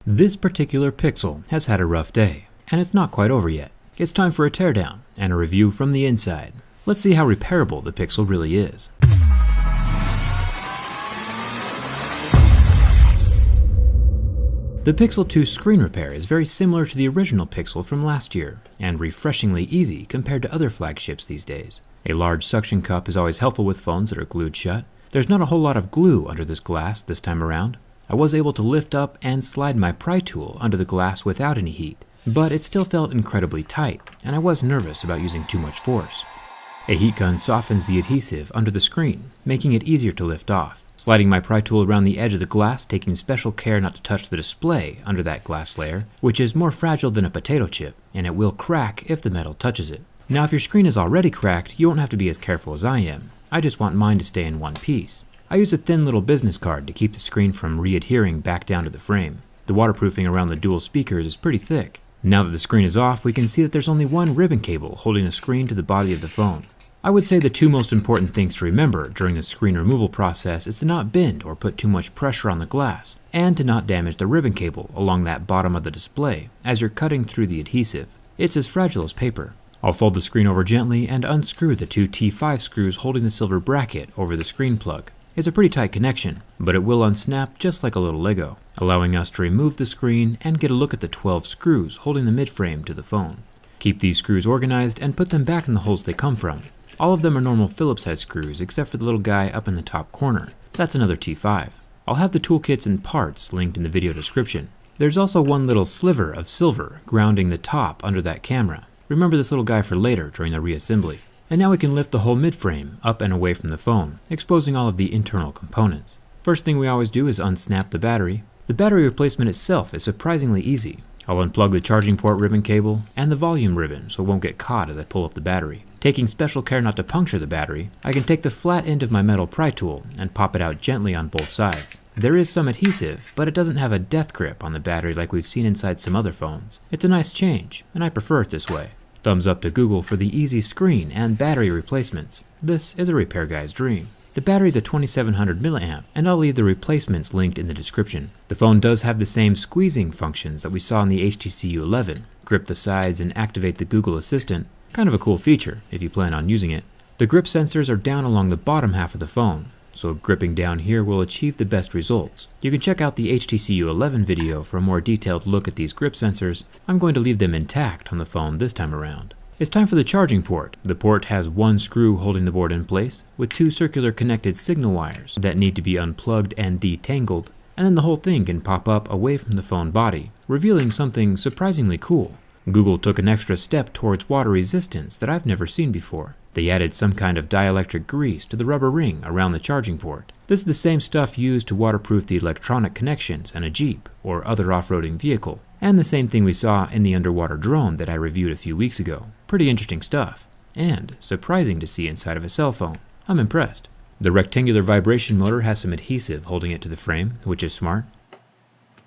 This particular Pixel has had a rough day, and it's not quite over yet. It's time for a teardown and a review from the inside. Let's see how repairable the Pixel really is. The Pixel 2 screen repair is very similar to the original Pixel from last year, and refreshingly easy compared to other flagships these days. A large suction cup is always helpful with phones that are glued shut. There's not a whole lot of glue under this glass this time around. I was able to lift up and slide my pry tool under the glass without any heat, but it still felt incredibly tight, and I was nervous about using too much force. A heat gun softens the adhesive under the screen, making it easier to lift off. Sliding my pry tool around the edge of the glass, taking special care not to touch the display under that glass layer, which is more fragile than a potato chip, and it will crack if the metal touches it. Now if your screen is already cracked, you won't have to be as careful as I am. I just want mine to stay in one piece. I use a thin little business card to keep the screen from re-adhering back down to the frame. The waterproofing around the dual speakers is pretty thick. Now that the screen is off, we can see that there's only one ribbon cable holding the screen to the body of the phone. I would say the two most important things to remember during the screen removal process is to not bend or put too much pressure on the glass, and to not damage the ribbon cable along that bottom of the display as you're cutting through the adhesive. It's as fragile as paper. I'll fold the screen over gently and unscrew the two T5 screws holding the silver bracket over the screen plug. It's a pretty tight connection, but it will unsnap just like a little Lego, allowing us to remove the screen and get a look at the 12 screws holding the midframe to the phone. Keep these screws organized and put them back in the holes they come from. All of them are normal Phillips head screws except for the little guy up in the top corner. That's another T5. I'll have the toolkits and parts linked in the video description. There's also one little sliver of silver grounding the top under that camera. Remember this little guy for later during the reassembly. And now we can lift the whole midframe up and away from the phone, exposing all of the internal components. First thing we always do is unsnap the battery. The battery replacement itself is surprisingly easy. I'll unplug the charging port ribbon cable and the volume ribbon so it won't get caught as I pull up the battery. Taking special care not to puncture the battery, I can take the flat end of my metal pry tool and pop it out gently on both sides. There is some adhesive, but it doesn't have a death grip on the battery like we've seen inside some other phones. It's a nice change, and I prefer it this way. Thumbs up to Google for the easy screen and battery replacements. This is a repair guy's dream. The battery is a 2700 mAh, and I'll leave the replacements linked in the description. The phone does have the same squeezing functions that we saw in the HTC U11. Grip the sides and activate the Google Assistant. Kind of a cool feature if you plan on using it. The grip sensors are down along the bottom half of the phone, so gripping down here will achieve the best results. You can check out the HTC U11 video for a more detailed look at these grip sensors. I'm going to leave them intact on the phone this time around. It's time for the charging port. The port has one screw holding the board in place, with two circular connected signal wires that need to be unplugged and detangled, and then the whole thing can pop up away from the phone body, revealing something surprisingly cool. Google took an extra step towards water resistance that I've never seen before. They added some kind of dielectric grease to the rubber ring around the charging port. This is the same stuff used to waterproof the electronic connections in a Jeep or other off-roading vehicle, and the same thing we saw in the underwater drone that I reviewed a few weeks ago. Pretty interesting stuff, and surprising to see inside of a cell phone. I'm impressed. The rectangular vibration motor has some adhesive holding it to the frame, which is smart.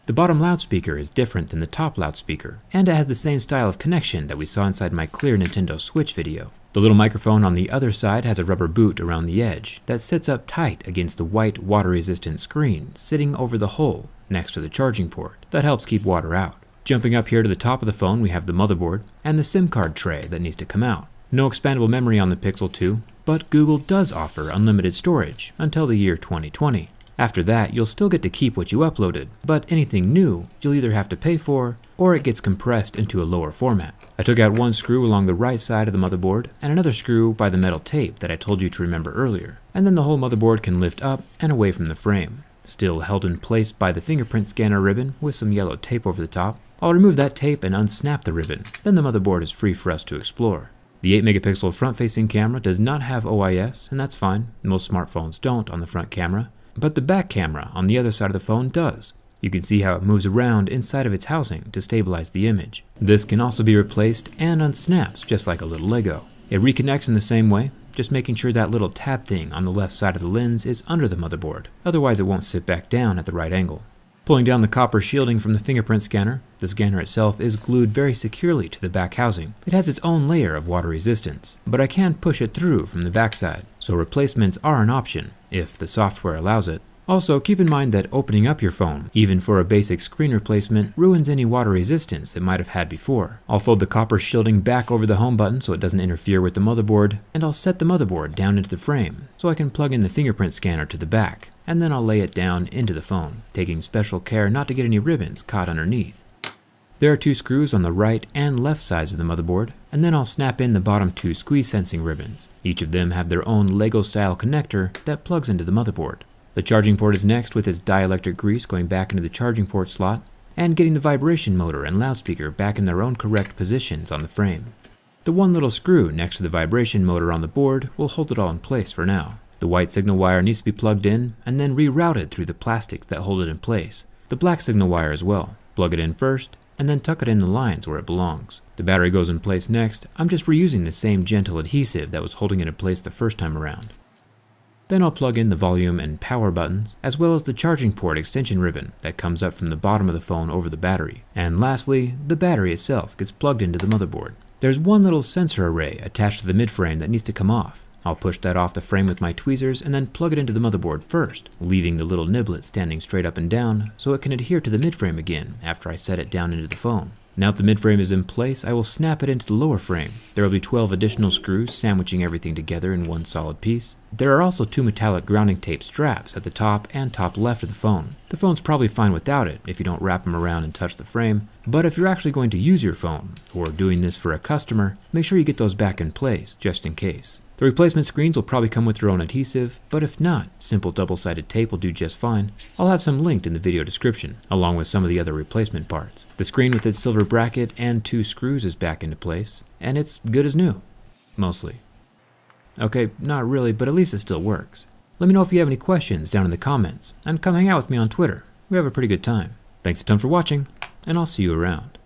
The bottom loudspeaker is different than the top loudspeaker, and it has the same style of connection that we saw inside my clear Nintendo Switch video. The little microphone on the other side has a rubber boot around the edge that sits up tight against the white water-resistant screen sitting over the hole next to the charging port. That helps keep water out. Jumping up here to the top of the phone, we have the motherboard and the SIM card tray that needs to come out. No expandable memory on the Pixel 2, but Google does offer unlimited storage until the year 2020. After that, you'll still get to keep what you uploaded, but anything new, you'll either have to pay for, or it gets compressed into a lower format. I took out one screw along the right side of the motherboard, and another screw by the metal tape that I told you to remember earlier, and then the whole motherboard can lift up and away from the frame, still held in place by the fingerprint scanner ribbon with some yellow tape over the top. I'll remove that tape and unsnap the ribbon, then the motherboard is free for us to explore. The 8 megapixel front-facing camera does not have OIS, and that's fine. Most smartphones don't on the front camera. But the back camera on the other side of the phone does. You can see how it moves around inside of its housing to stabilize the image. This can also be replaced and unsnaps just like a little Lego. It reconnects in the same way, just making sure that little tab thing on the left side of the lens is under the motherboard. Otherwise it won't sit back down at the right angle. Pulling down the copper shielding from the fingerprint scanner, the scanner itself is glued very securely to the back housing. It has its own layer of water resistance, but I can push it through from the backside, so replacements are an option if the software allows it. Also, keep in mind that opening up your phone, even for a basic screen replacement, ruins any water resistance it might have had before. I'll fold the copper shielding back over the home button so it doesn't interfere with the motherboard, and I'll set the motherboard down into the frame so I can plug in the fingerprint scanner to the back, and then I'll lay it down into the phone, taking special care not to get any ribbons caught underneath. There are 2 screws on the right and left sides of the motherboard, and then I'll snap in the bottom 2 squeeze sensing ribbons. Each of them have their own Lego style connector that plugs into the motherboard. The charging port is next, with its dielectric grease going back into the charging port slot and getting the vibration motor and loudspeaker back in their own correct positions on the frame. The one little screw next to the vibration motor on the board will hold it all in place for now. The white signal wire needs to be plugged in and then rerouted through the plastics that hold it in place. The black signal wire as well. Plug it in first and then tuck it in the lines where it belongs. The battery goes in place next. I'm just reusing the same gentle adhesive that was holding it in place the first time around. Then I'll plug in the volume and power buttons, as well as the charging port extension ribbon that comes up from the bottom of the phone over the battery. And lastly, the battery itself gets plugged into the motherboard. There's one little sensor array attached to the midframe that needs to come off. I'll push that off the frame with my tweezers and then plug it into the motherboard first, leaving the little niblet standing straight up and down so it can adhere to the midframe again after I set it down into the phone. Now that the midframe is in place, I will snap it into the lower frame. There will be 12 additional screws sandwiching everything together in one solid piece. There are also 2 metallic grounding tape straps at the top and top left of the phone. The phone's probably fine without it if you don't wrap them around and touch the frame, but if you're actually going to use your phone, or doing this for a customer, make sure you get those back in place, just in case. The replacement screens will probably come with their own adhesive, but if not, simple double-sided tape will do just fine. I'll have some linked in the video description, along with some of the other replacement parts. The screen with its silver bracket and 2 screws is back into place, and it's good as new. Mostly. Okay, not really, but at least it still works. Let me know if you have any questions down in the comments, and come hang out with me on Twitter. We have a pretty good time. Thanks a ton for watching, and I'll see you around.